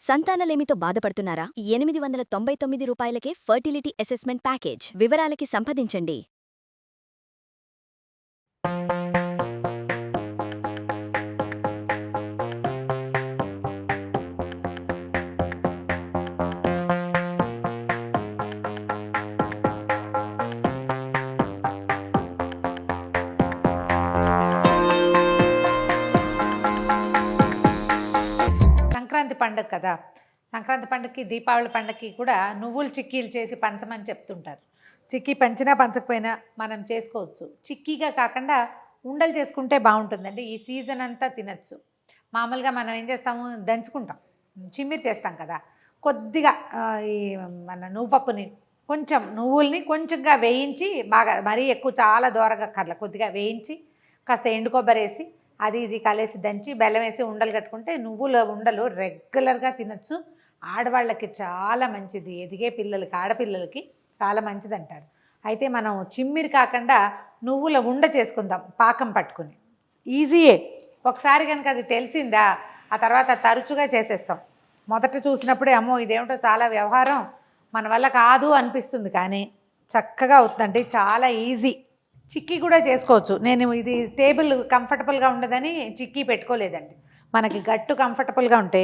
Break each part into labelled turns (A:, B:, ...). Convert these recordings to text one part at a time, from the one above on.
A: సంతానలేమితో బాధపడుతున్నారా? 899 రూపాయలకే fertility assessment package. వివరాలకి సంప్రదించండి.
B: సంక్రాంతి పండుగ కదా, సంక్రాంతి పండుగకి దీపావళి పండుగకి కూడా నువ్వులు చిక్కీలు చేసి పంచమని చెప్తుంటారు. చిక్కీ పంచినా పంచకపోయినా మనం చేసుకోవచ్చు. చిక్కీగా కాకుండా ఉండలు చేసుకుంటే బాగుంటుందండి. ఈ సీజన్ అంతా తినచ్చు. మామూలుగా మనం ఏం చేస్తాము, దంచుకుంటాం, చిమ్మిరి చేస్తాం కదా. కొద్దిగా ఈ మన నువ్వుపప్పుని కొంచెం నువ్వుల్ని కొంచెంగా వేయించి, బాగా మరీ ఎక్కువ చాలా దూరగా కర్ల కొద్దిగా వేయించి కాస్త ఎండు కొబ్బరి వేసి అది ఇది కలిసి దంచి బెల్లం వేసి ఉండలు కట్టుకుంటే నువ్వుల ఉండలు రెగ్యులర్గా తినచ్చు. ఆడవాళ్ళకి చాలా మంచిది, ఎదిగే పిల్లలకి ఆడపిల్లలకి చాలా మంచిది అంటారు. అయితే మనం చిమ్మిరి కాకుండా నువ్వుల ఉండ చేసుకుందాం పాకం పట్టుకుని. ఈజీయే. ఒకసారి కనుక అది తెలిసిందా ఆ తర్వాత తరచుగా చేసేస్తాం. మొదట చూసినప్పుడే అమ్మో ఇదేమిటో చాలా వ్యవహారం మన వల్ల కాదు అనిపిస్తుంది, కానీ చక్కగా అవుతుందండి. చాలా ఈజీ. చిక్కీ కూడా చేసుకోవచ్చు. నేను ఇది టేబుల్ కంఫర్టబుల్గా ఉండదని చిక్కీ పెట్టుకోలేదండి. మనకి గట్టు కంఫర్టబుల్గా ఉంటే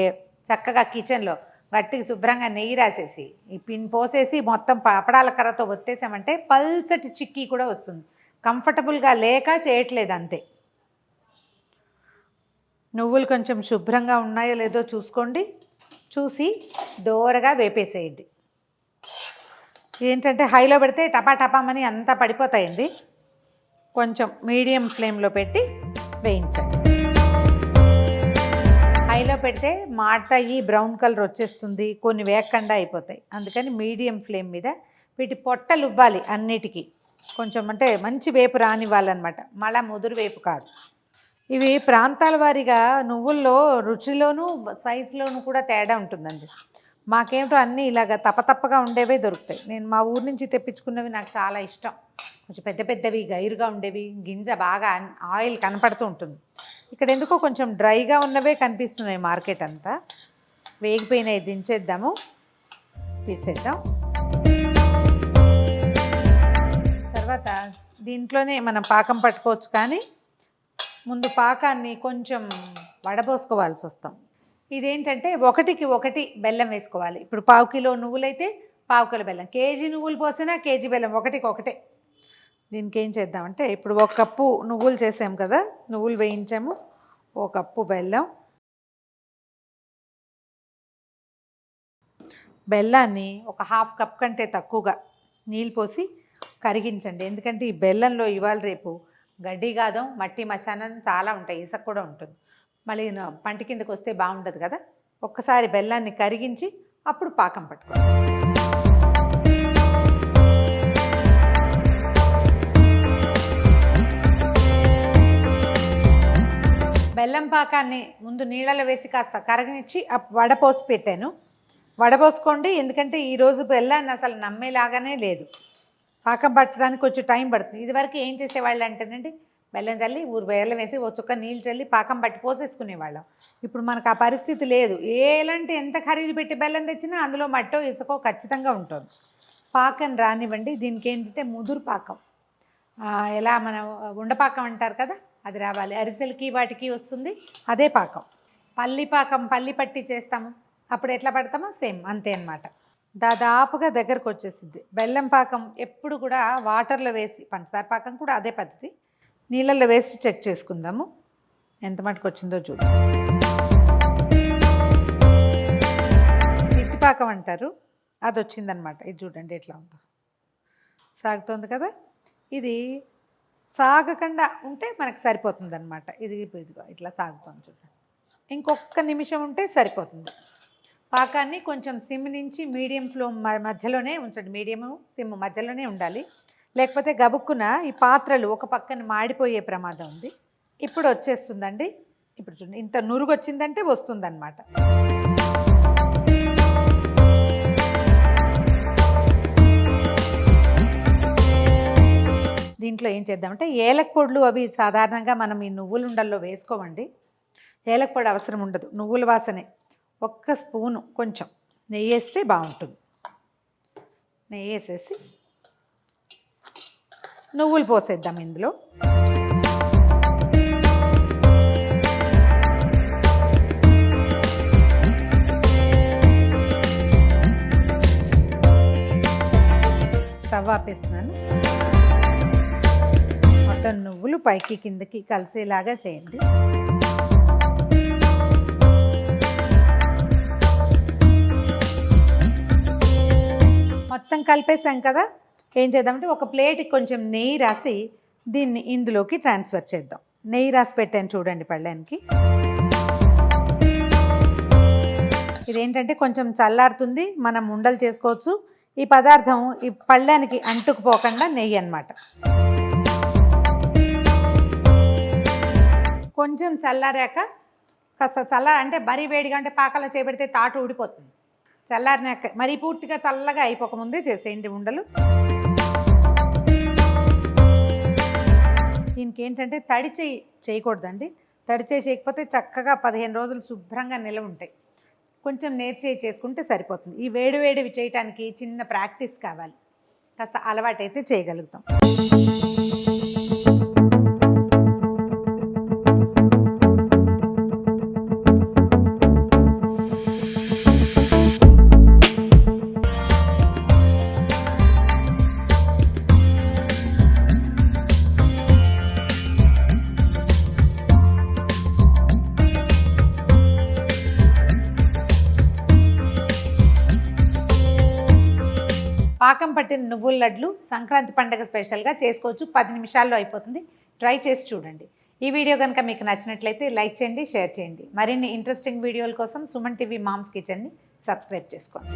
B: చక్కగా కిచెన్లో గట్టికి శుభ్రంగా నెయ్యి రాసేసి ఈ పిన్ పోసేసి మొత్తం అప్పడాల కర్రతో ఒత్తేసామంటే పల్చటి చిక్కీ కూడా వస్తుంది. కంఫర్టబుల్గా లేక చేయట్లేదు అంతే. నువ్వులు కొంచెం శుభ్రంగా ఉన్నాయో లేదో చూసుకోండి. చూసి దోరగా వేపేసేయండి. ఏంటంటే హైలో పెడితే టపా టపామని అంతా పడిపోతాయండి. కొంచెం మీడియం ఫ్లేమ్లో పెట్టి వేయించండి. హైలో పెడితే మాడతాయి, బ్రౌన్ కలర్ వచ్చేస్తుంది, కొన్ని వేగకుండా అయిపోతాయి. అందుకని మీడియం ఫ్లేమ్ మీద వీటి పొట్టలు ఉబ్బాలి అన్నిటికీ. కొంచెం అంటే మంచి వేపు రానివ్వాలన్నమాట, మళ్ళా ముదురు వేపు కాదు. ఇవి ప్రాంతాల వారీగా నువ్వుల్లో రుచిలోనూ సైజులోనూ కూడా తేడా ఉంటుందండి. మాకేమిటో అన్నీ ఇలాగ తప్పగా ఉండేవే దొరుకుతాయి. నేను మా ఊరి నుంచి తెప్పించుకున్నవి నాకు చాలా ఇష్టం. కొంచెం పెద్ద పెద్దవి గైరుగా ఉండేవి, గింజ బాగా ఆయిల్ కనపడుతూ ఉంటుంది. ఇక్కడ ఎందుకో కొంచెం డ్రైగా ఉన్నవే కనిపిస్తున్నాయి మార్కెట్ అంతా. వేగిపోయినాయి, దించేద్దాము, తీసేద్దాం. తర్వాత దీంట్లోనే మనం పాకం పట్టుకోవచ్చు, కానీ ముందు పాకాన్ని కొంచెం వడబోసుకోవాల్సి వస్తాం. ఇదేంటంటే 1కి 1 బెల్లం వేసుకోవాలి. ఇప్పుడు 1/2 కిలో నువ్వులైతే 1/2 కిలో బెల్లం, కేజీ నువ్వులు పోసినా కేజీ బెల్లం, 1కి 1. దీనికి ఏం చేద్దామంటే ఇప్పుడు 1 కప్పు నువ్వులు చేసాము కదా, నువ్వులు వేయించాము, 1 కప్పు బెల్లం. బెల్లాన్ని ఒక 1/2 కప్ కంటే తక్కువగా నీళ్ళు పోసి కరిగించండి. ఎందుకంటే ఈ బెల్లంలో ఇవాళ రేపు గడ్డి గాదం, మట్టి మశానం చాలా ఉంటాయి, ఇసుక కూడా ఉంటుంది. మళ్ళీ పంటి కిందకు వస్తే బాగుండదు కదా. ఒక్కసారి బెల్లాన్ని కరిగించి అప్పుడు పాకం పట్టుకోండి. బెల్లం పాకాన్ని ముందు నీళ్ళలో వేసి కాస్త కరగనిచ్చి వడపోసి పెట్టాను. వడపోసుకోండి, ఎందుకంటే ఈరోజు బెల్లాన్ని అసలు నమ్మేలాగానే లేదు. పాకం పట్టడానికి కొంచెం టైం పడుతుంది. ఇదివరకు ఏం చేసేవాళ్ళు అంటేనండి, బెల్లం చల్లి బెల్లం వేసి ఓ చుక్క నీళ్ళు చల్లి పాకం పట్టి పోసేసుకునేవాళ్ళం. ఇప్పుడు మనకు ఆ పరిస్థితి లేదు. ఎలాంటి ఎంత ఖరీదు పెట్టి బెల్లం తెచ్చినా అందులో మట్టో ఇసుకో ఖచ్చితంగా ఉంటుంది. పాకం రానివ్వండి. దీనికి ఏంటంటే ముదురు పాకం, ఎలా మనం ఉండపాకం అంటారు కదా, అది రావాలి. అరిసెలకి వాటికి వస్తుంది అదే పాకం. పల్లి పాకం, పల్లి పట్టి చేస్తాము, అప్పుడు ఎట్లా పడతామో సేమ్ అంతే అన్నమాట. దాదాపుగా దగ్గరకు వచ్చేసింది. బెల్లం పాకం ఎప్పుడు కూడా వాటర్లో వేసి, పంచదార పాకం కూడా అదే పద్ధతి, నీళ్ళల్లో వేసి చెక్ చేసుకుందాము ఎంత మటుకు వచ్చిందో చూద్దాం. పాకం అంటారు, అది వచ్చిందనమాట. ఇది చూడండి ఎట్లా ఉందో, సాగుతుంది కదా. ఇది సాగకుండా ఉంటే మనకు సరిపోతుంది అనమాట. ఇదిగో ఇట్లా సాగుతుంది చూడండి. ఇంకొక నిమిషం ఉంటే సరిపోతుంది. పాకాన్ని కొంచెం సిమ్ నుంచి మీడియం ఫ్లేమ్ మధ్యలోనే ఉంచండి. మీడియం సిమ్ మధ్యలోనే ఉండాలి, లేకపోతే గబుక్కున ఈ పాత్రలు ఒక పక్కన మాడిపోయే ప్రమాదం ఉంది. ఇప్పుడు వచ్చేస్తుందండి. ఇప్పుడు చూడండి, ఇంత నురుగు వచ్చిందంటే వస్తుందన్నమాట. దీంట్లో ఏం చేద్దామంటే ఏలక పొడులు అవి సాధారణంగా మనం ఈ నువ్వుల ఉండల్లో వేసుకోమండి. ఏలక పొడి అవసరం ఉండదు, నువ్వుల వాసనే. ఒక్క స్పూను కొంచెం నెయ్యి వేస్తే బాగుంటుంది. నెయ్యి వేసేసి నువ్వులు పోసేద్దాం ఇందులో. స్టవ్ ఆపేస్తున్నాను. మొత్తం నువ్వులు పైకి కిందకి కలిసేలాగా చేయండి. మొత్తం కలిపేసాం కదా. ఏం చేద్దామంటే ఒక ప్లేట్కి కొంచెం నెయ్యి రాసి దీన్ని ఇందులోకి ట్రాన్స్ఫర్ చేద్దాం. నెయ్యి రాసి పెట్టాను చూడండి పళ్ళానికి. ఇదేంటంటే కొంచెం చల్లారుతుంది, మనం ఉండలు చేసుకోవచ్చు. ఈ పదార్థం ఈ పళ్ళానికి అంటుకుపోకుండా నెయ్యి అన్నమాట. కొంచెం చల్లారాక కాస్త అంటే మరీ వేడిగా అంటే పాకలో చేపెడితే తాటు ఊడిపోతుంది. చల్లారినాక మరీ పూర్తిగా చల్లగా అయిపోకముందే చేసేయండి ఉండలు. దీనికి ఏంటంటే తడి చేయకూడదండి. తడి చేయకపోతే చక్కగా 15 రోజులు శుభ్రంగా నిలవ ఉంటాయి. కొంచెం నేర్చేయి చేసుకుంటే సరిపోతుంది. ఈ వేడివేడివి చేయటానికి చిన్న ప్రాక్టీస్ కావాలి. కాస్త అలవాటైతే చేయగలుగుతాం. పాకం పట్టిన నువ్వుల లడ్లు సంక్రాంతి పండుగ స్పెషల్గా చేసుకోవచ్చు. 10 నిమిషాల్లో అయిపోతుంది. ట్రై చేసి చూడండి. ఈ వీడియో కనుక మీకు నచ్చినట్లయితే లైక్ చేయండి, షేర్ చేయండి. మరిన్ని ఇంట్రెస్టింగ్ వీడియోల కోసం సుమన్ టీవీ మామ్స్ కిచెన్ని సబ్స్క్రైబ్ చేసుకోండి.